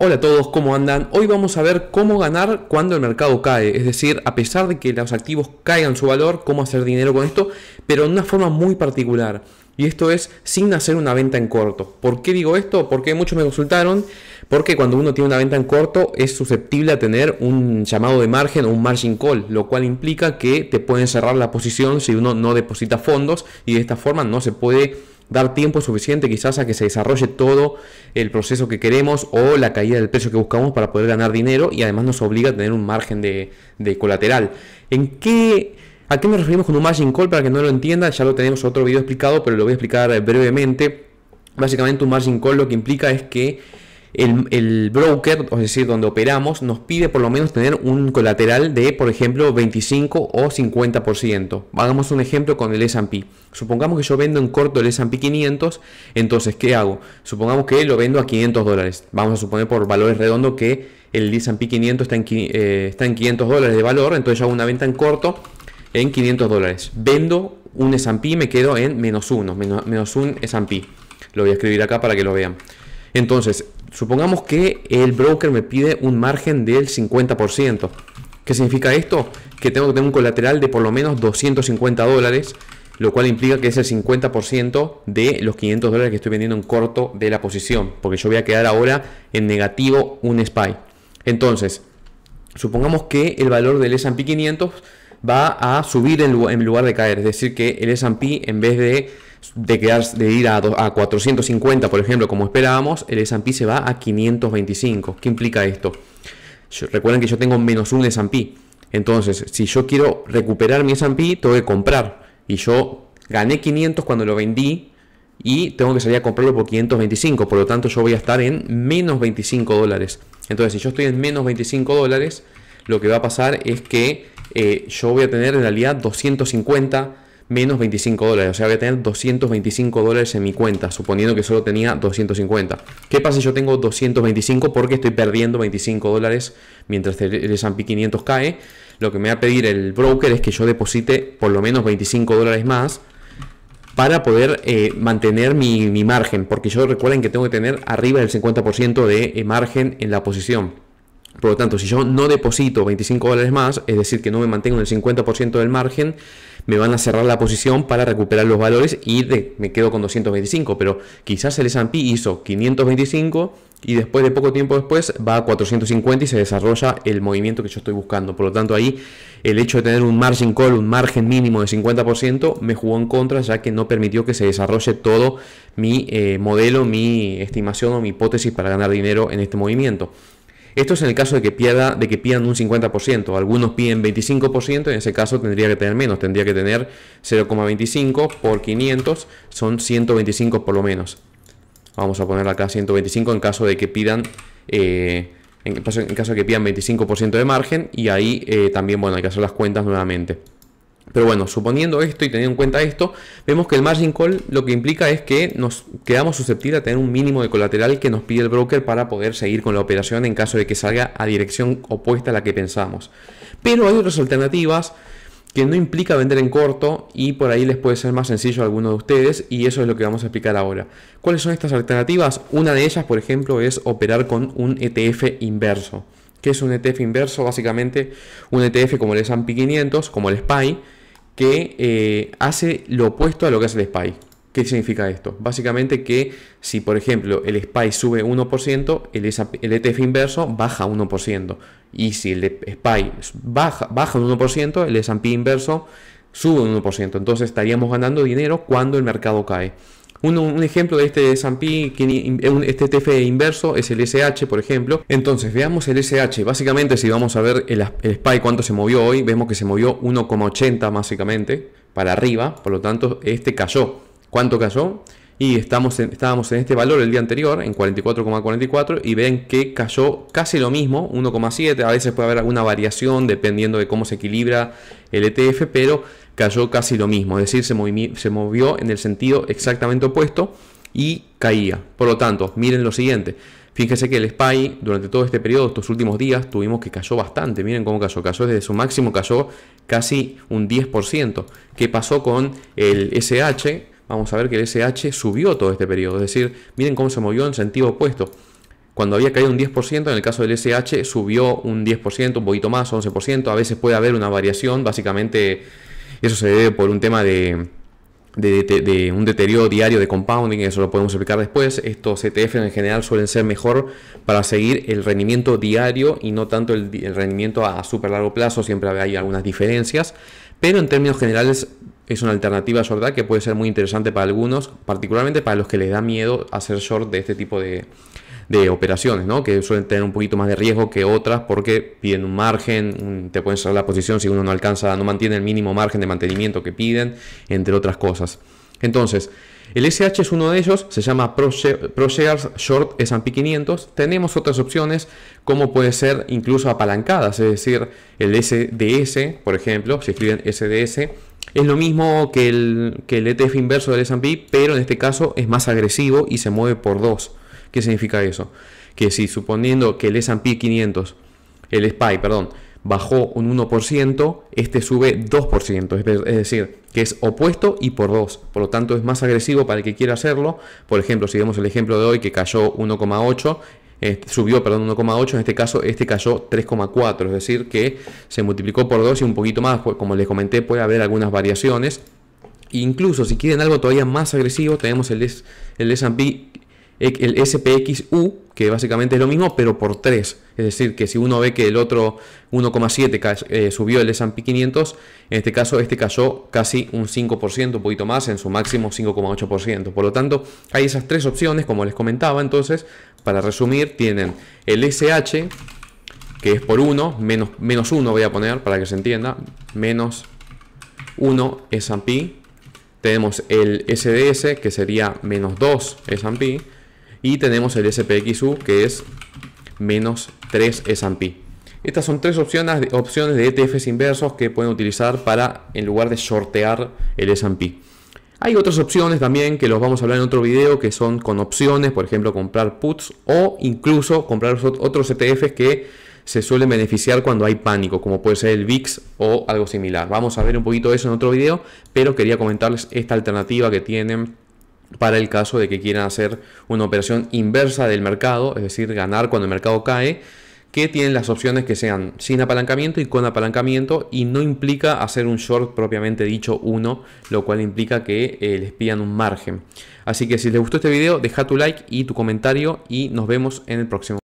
Hola a todos, ¿cómo andan? Hoy vamos a ver cómo ganar cuando el mercado cae, es decir, a pesar de que los activos caigan su valor, cómo hacer dinero con esto, pero de una forma muy particular. Y esto es sin hacer una venta en corto. ¿Por qué digo esto? Porque muchos me consultaron, porque cuando uno tiene una venta en corto es susceptible a tener un llamado de margen o un margin call, lo cual implica que te pueden cerrar la posición si uno no deposita fondos y de esta forma no se puede dar tiempo suficiente quizás a que se desarrolle todo el proceso que queremos o la caída del precio que buscamos para poder ganar dinero, y además nos obliga a tener un margen de colateral. ¿A qué nos referimos con un margin call? Para que no lo entienda, ya lo tenemos otro video explicado, pero lo voy a explicar brevemente. Básicamente un margin call lo que implica es que el broker, es decir, donde operamos, nos pide por lo menos tener un colateral de, por ejemplo, 25 o 50%. Hagamos un ejemplo con el S&P. Supongamos que yo vendo en corto el S&P 500, entonces, ¿qué hago? Supongamos que lo vendo a $500. Vamos a suponer por valores redondos que el S&P 500 está en $500 de valor, entonces yo hago una venta en corto en $500. Vendo un S&P y me quedo en menos un S&P. Lo voy a escribir acá para que lo vean. Entonces, supongamos que el broker me pide un margen del 50%. ¿Qué significa esto? Que tengo que tener un colateral de por lo menos $250, lo cual implica que es el 50% de los $500 que estoy vendiendo en corto de la posición, porque yo voy a quedar ahora en negativo un SPY. Entonces, supongamos que el valor del S&P 500 va a subir en lugar de caer, es decir, que el S&P, en vez de ir a 450, por ejemplo, como esperábamos, el S&P se va a 525. ¿Qué implica esto? Recuerden que yo tengo menos un S&P. Entonces, si yo quiero recuperar mi S&P, tengo que comprar. Y yo gané 500 cuando lo vendí y tengo que salir a comprarlo por 525. Por lo tanto, yo voy a estar en menos $25. Entonces, si yo estoy en menos $25, lo que va a pasar es que yo voy a tener en realidad 250 menos $25, o sea, voy a tener $225 en mi cuenta, suponiendo que solo tenía 250. ¿Qué pasa si yo tengo 225? Porque estoy perdiendo $25 mientras el S&P 500 cae. Lo que me va a pedir el broker es que yo deposite por lo menos $25 más para poder mantener mi margen, porque yo recuerden que tengo que tener arriba del 50% de margen en la posición. Por lo tanto, si yo no deposito $25 más, es decir, que no me mantengo en el 50% del margen, me van a cerrar la posición para recuperar los valores y me quedo con 225. Pero quizás el S&P hizo 525 y después de poco tiempo después va a 450 y se desarrolla el movimiento que yo estoy buscando. Por lo tanto, ahí el hecho de tener un margin call, un margen mínimo de 50%, me jugó en contra, ya que no permitió que se desarrolle todo mi modelo, mi estimación o mi hipótesis para ganar dinero en este movimiento. Esto es en el caso de que pidan un 50%. Algunos piden 25%, en ese caso tendría que tener menos. Tendría que tener 0,25 por 500, son 125 por lo menos. Vamos a poner acá 125 en caso de que pidan en caso de que pidan 25% de margen, y ahí también, bueno, hay que hacer las cuentas nuevamente. Pero bueno, suponiendo esto y teniendo en cuenta esto, vemos que el margin call lo que implica es que nos quedamos susceptibles a tener un mínimo de colateral que nos pide el broker para poder seguir con la operación en caso de que salga a dirección opuesta a la que pensamos. Pero hay otras alternativas que no implica vender en corto y por ahí les puede ser más sencillo a algunos de ustedes, y eso es lo que vamos a explicar ahora. ¿Cuáles son estas alternativas? Una de ellas, por ejemplo, es operar con un ETF inverso. ¿Qué es un ETF inverso? Básicamente un ETF como el S&P 500, como el SPY, que hace lo opuesto a lo que hace el SPY. ¿Qué significa esto? Básicamente que si, por ejemplo, el SPY sube 1%, el ETF inverso baja 1%. Y si el SPY baja un 1%, el S&P inverso sube un 1%. Entonces estaríamos ganando dinero cuando el mercado cae. Un ejemplo de este S&P, este ETF inverso, es el SH, por ejemplo. Entonces, veamos el SH. Básicamente, si vamos a ver el SPY cuánto se movió hoy, vemos que se movió 1,80 básicamente para arriba. Por lo tanto, este cayó. ¿Cuánto cayó? Y estábamos en este valor el día anterior, en 44,44, y ven que cayó casi lo mismo, 1,7. A veces puede haber alguna variación dependiendo de cómo se equilibra el ETF, pero cayó casi lo mismo, es decir, se movió en el sentido exactamente opuesto y caía. Por lo tanto, miren lo siguiente. Fíjense que el SPY durante todo este periodo, estos últimos días, tuvimos que cayó bastante. Miren cómo cayó. Cayó desde su máximo, cayó casi un 10%. ¿Qué pasó con el SH? Vamos a ver que el SH subió todo este periodo. Es decir, miren cómo se movió en sentido opuesto. cuando había caído un 10%, en el caso del SH subió un 10%, un poquito más, 11%. A veces puede haber una variación, básicamente eso se debe por un tema de un deterioro diario de compounding, eso lo podemos explicar después. Estos ETF en general suelen ser mejor para seguir el rendimiento diario y no tanto el rendimiento a súper largo plazo, siempre hay algunas diferencias, pero en términos generales es una alternativa short que puede ser muy interesante para algunos, particularmente para los que les da miedo hacer short de este tipo de operaciones, ¿no? Que suelen tener un poquito más de riesgo que otras porque piden un margen, te pueden cerrar la posición si uno no mantiene el mínimo margen de mantenimiento que piden, entre otras cosas. Entonces, el SH es uno de ellos, se llama ProShares Short S&P 500. Tenemos otras opciones como puede ser incluso apalancadas, es decir, el SDS, por ejemplo, si escriben SDS, es lo mismo que el ETF inverso del S&P, pero en este caso es más agresivo y se mueve por 2. ¿Qué significa eso? Que si suponiendo que el S&P 500, el SPY, bajó un 1%, este sube 2%, es decir, que es opuesto y por 2, por lo tanto es más agresivo para el que quiera hacerlo. Por ejemplo, si vemos el ejemplo de hoy que cayó 1,8, subió 1,8, en este caso este cayó 3,4, es decir, que se multiplicó por 2 y un poquito más, como les comenté puede haber algunas variaciones. Incluso si quieren algo todavía más agresivo, tenemos el S&P, el SPXU, que básicamente es lo mismo, pero por 3. Es decir, que si uno ve que el otro 1,7 subió el S&P 500, en este caso este cayó casi un 5%, un poquito más, en su máximo 5,8%. Por lo tanto, hay esas tres opciones, como les comentaba. Entonces, para resumir, tienen el SH, que es por 1, menos 1 voy a poner para que se entienda, menos 1 S&P. Tenemos el SDS, que sería menos 2 S&P. Y tenemos el SPXU, que es menos 3 S&P. Estas son tres opciones de ETFs inversos que pueden utilizar para, en lugar de shortear el S&P. Hay otras opciones también que los vamos a hablar en otro video, que son con opciones, por ejemplo comprar puts o incluso comprar otros ETFs que se suelen beneficiar cuando hay pánico, como puede ser el VIX o algo similar. Vamos a ver un poquito de eso en otro video, pero quería comentarles esta alternativa que tienen para el caso de que quieran hacer una operación inversa del mercado, es decir, ganar cuando el mercado cae, que tienen las opciones que sean sin apalancamiento y con apalancamiento, y no implica hacer un short propiamente dicho uno, lo cual implica que les pidan un margen. Así que si les gustó este video, deja tu like y tu comentario y nos vemos en el próximo.